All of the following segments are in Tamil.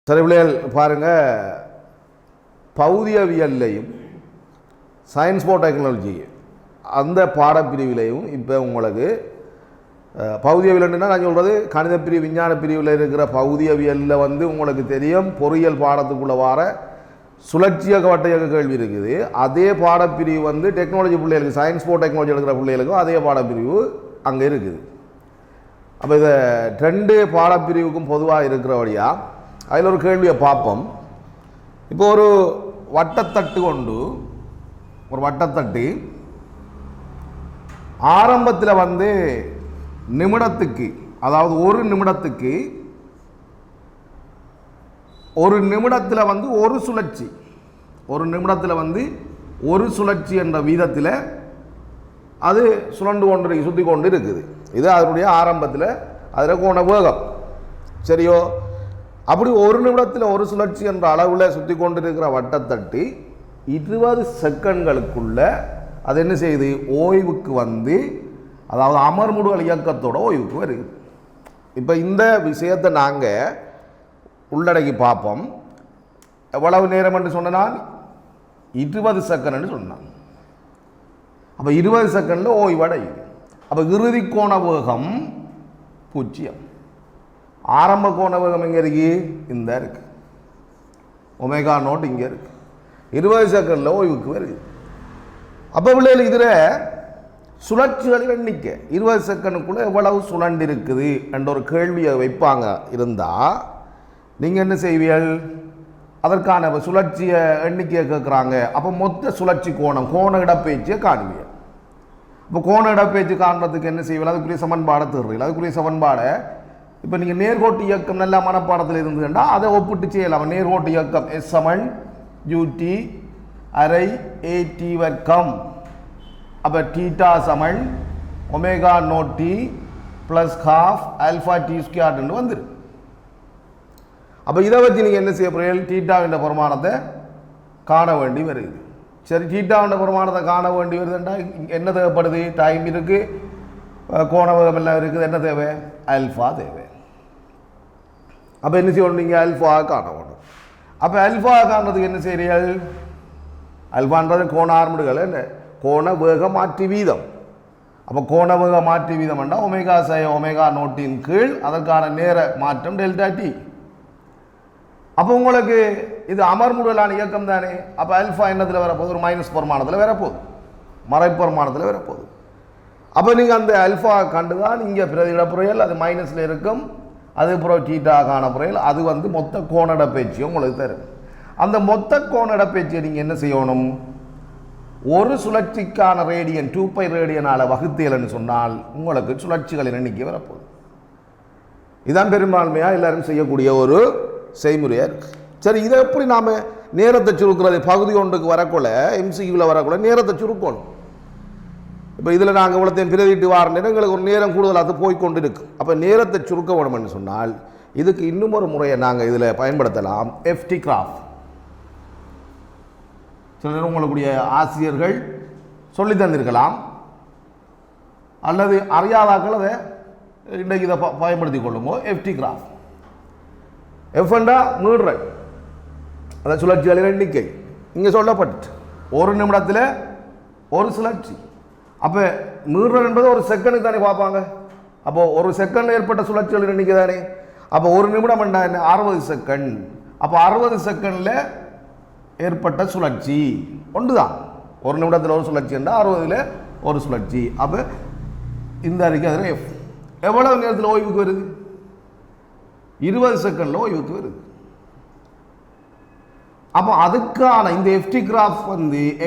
சரி பிள்ளைகள் பாருங்கள், பௌதியவியல்லையும் சயின்ஸ் ஃபார் டெக்னாலஜி அந்த பாடப்பிரிவிலையும் இப்போ உங்களுக்கு பௌதியவியல்னா நான் சொல்கிறது கணித பிரிவு விஞ்ஞான பிரிவில் இருக்கிற பௌதியவியலில் உங்களுக்கு தெரியும் பொறியியல் பாடத்துக்குள்ளே வர சுழற்சியக வட்டையக கேள்வி இருக்குது. அதே பாடப்பிரிவு டெக்னாலஜி பிள்ளைகளுக்கு சயின்ஸ் ஃபார் டெக்னாலஜி எடுக்கிற பிள்ளைகளுக்கும் அதே பாடப்பிரிவு அங்கே இருக்குது. அப்போ இதை ரெண்டு பாடப்பிரிவுக்கும் பொதுவாக இருக்கிறபடியாக அதில் ஒரு கேள்வியை பார்ப்போம். இப்போ ஒரு வட்டத்தட்டு கொண்டு ஒரு வட்டத்தட்டு ஆரம்பத்தில் நிமிடத்துக்கு, அதாவது ஒரு நிமிடத்தில் ஒரு சுழற்சி, ஒரு சுழற்சி என்ற வீதத்தில் அது சுற்றி கொண்டு இருக்குது. இது அதனுடைய ஆரம்பத்தில் அதில் கோண வேகம். சரியோ? அப்படி ஒரு நிமிடத்தில் ஒரு சுழற்சி என்ற அளவில் சுற்றி கொண்டிருக்கிற வட்டத்தட்டு 20 செகண்ட்களுக்குள்ள அது என்ன செய்யுது? ஓய்வுக்கு அதாவது அமர்முடுகல் இயக்கத்தோட ஓய்வுக்கு வருது. இப்போ இந்த விஷயத்தை நாங்கள் உள்ளடக்கி பார்ப்போம். எவ்வளவு நேரம் என்று சொன்னால் 20 செகண்ட் சொன்னான். அப்போ 20 செகண்டில் ஓய்வடையுது. அப்போ இறுதி கோண வேகம் 0. ஆரம்ப கோண வேகம் எங்கே இருக்கு? இந்த இருக்கு. ஒமேகா நோட் இங்கே இருக்கு. 20 செகண்டில் ஓய்வுக்கு வருது. அப்போ பிள்ளைகள் இதில் சுழற்சிகளின் எண்ணிக்கை 20 செகண்டுக்குள்ளே எவ்வளவு சுழண்டு இருக்குது என்ற ஒரு கேள்வியை வைப்பாங்க. இருந்தால் நீங்கள் என்ன செய்வீர்கள்? அதற்கான சுழற்சியை எண்ணிக்கையை கேட்குறாங்க. அப்போ மொத்த சுழற்சி கோண இடப்பெயர்ச்சியை காணுவீங்க. இப்போ கோண இடப்பெயர்ச்சி காண்றதுக்கு என்ன செய்வீங்க? அதுக்குரிய சமன்பாடை தேடுறீங்க. அதுக்குரிய சமன்பாடை இப்போ நீங்கள் நேர்கோட்டு இயக்கம் நல்ல மனப்பாடத்தில் இருந்துச்சுன்னா அதை ஒப்பிட்டு செய்யலாம். நேர்கோட்டு இயக்கம் S = ut அரை at வர்க்கம். அப்போ தீட்டா சமன் omega naught t plus ½ alpha t ஸ்கொயர்னு வந்துரு. அப்போ இதை வச்சு நீங்கள் என்ன செய்ய போறீங்க? தீட்டாவின் பிரமாணத்தை காண வேண்டி வருது. சரி, தீட்டாவின் பிரமாணத்தை காண வேண்டி வருதுன்னா என்ன தேவைப்படுது? டைம் இருக்குது, கோண வேகம் எல்லாம் இருக்குது. என்ன தேவை? ஆல்ஃபா தேவை. அப்போ என்ன செய்யணும்? நீங்கள் ஆல்ஃபா காண வேணும். அப்போ ஆல்ஃபா காண்றதுக்கு என்ன செய்கிறீர்கள்? ஆல்ஃபான்றது கோண ஆர்முடுகள், என்ன கோண வேக மாற்றி வீதம். அப்போ கோண வேக மாற்றி வீதம் என்றால் ஒமேகா ஒமேகா நோட்டின் கீழ் அதற்கான நேர மாற்றம் டெல்டா டி. அப்போ உங்களுக்கு இது அமர்முடலான இயக்கம் தானே. அப்போ ஆல்ஃபா என்னத்தில் வரப்போகுது? ஒரு மைனஸ் பிரமாணத்தில் வரப்போகுது, மறைப்பிரமாணத்தில் வரப்போகுது. அப்போ நீங்கள் அந்த ஆல்ஃபா கண்டு தான் இங்கே பிரதியிட புறையல் அது மைனஸில் இருக்கும். அது அப்புறம் தீட்டா காண புறையல் அது மொத்த கோண இடப்பெயர்ச்சியும் உங்களுக்கு தரும். அந்த மொத்த கோண இடப்பெயர்ச்சியை நீங்கள் என்ன செய்யணும்? ஒரு சுழற்சிக்கான ரேடியன் 2π ரேடியனால் வகுத்தேல்னு சொன்னால் உங்களுக்கு சுழற்சிகளின் எண்ணிக்கை வரப்போகுது. இதுதான் பெரும்பான்மையாக எல்லாரும் செய்யக்கூடிய ஒரு செய்முறையாக இருக்குது. சரி, இதை எப்படி நாம் நேரத்தை சுருக்கிறது? பகுதி ஒன்றுக்கு வரக்குள்ள MCQவில் வரக்குள்ள நேரத்தை சுருக்கணும். இப்போ இதில் நாங்கள் இவ்வளோத்தையும் பிரதிட்டு வார நேரம் எங்களுக்கு ஒரு நேரம் கூடுதலாக போய்கொண்டு இருக்கு. அப்போ நேரத்தை சுருக்க வேணும்னு சொன்னால் இதுக்கு இன்னும் ஒரு முறையை நாங்கள் இதில் பயன்படுத்தலாம். FT graph. சில நேரம் உங்களுடைய ஆசிரியர்கள் சொல்லி தந்திருக்கலாம், அல்லது அறியாதாக்கள் அதை இன்றைக்கு இதை பயன்படுத்தி கொள்ளுங்க. FT graph. எஃப்ண்டா மீடுறல், அதை சுழற்சிகளின் எண்ணிக்கை இங்கே சொல்லப்பட்டு ஒரு நிமிடத்தில் ஒரு சுழற்சி. அப்போ மீடுறல் என்பது ஒரு செகண்டுக்கு தானே பார்ப்பாங்க. அப்போது ஒரு செகண்ட் ஏற்பட்ட சுழற்சிகளின் எண்ணிக்கை தானே. அப்போ ஒரு நிமிடம் என்ன? 60 செகண்ட். அப்போ 60 செகண்டில் ஏற்பட்ட சுழற்சி ஒன்று தான். ஒரு நிமிடத்தில் ஒரு சுழற்சி என்றால் 60ல் ஒரு சுழற்சி. அப்போ இந்த அறிக்கை அதில் எஃப் எவ்வளவு நேரத்தில் ஓய்வுக்கு வருது? 20 செகண்டில் ஓய்வுக்கு வருது. அப்போ அதுக்கான இந்த FT கிராஃப்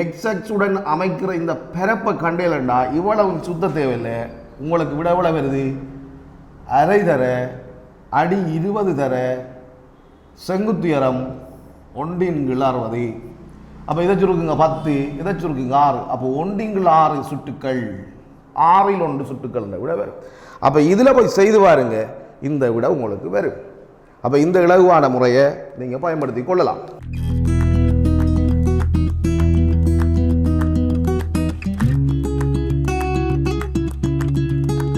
எக்ஸுடன் அமைக்கிற இந்த பரப்பை கண்டேலண்டா இவ்வளவு சுத்த தேவையில்லை. உங்களுக்கு விட எவ்வளோ வருது? அரை தர அடி 20 தர செங்குத்துயரம் 1/60. அப்போ இதை சுருக்குங்க 10, இதை சுருக்குங்க 6. அப்போ 1/6 சுட்டுக்கள், 6ல் 1 சுட்டுக்கள் விட வரும். அப்போ இதில் போய் செய்து பாருங்க, இந்த விட உங்களுக்கு வரும். அப்போ இந்த இலகுவான முறையை நீங்கள் பயன்படுத்தி கொள்ளலாம்.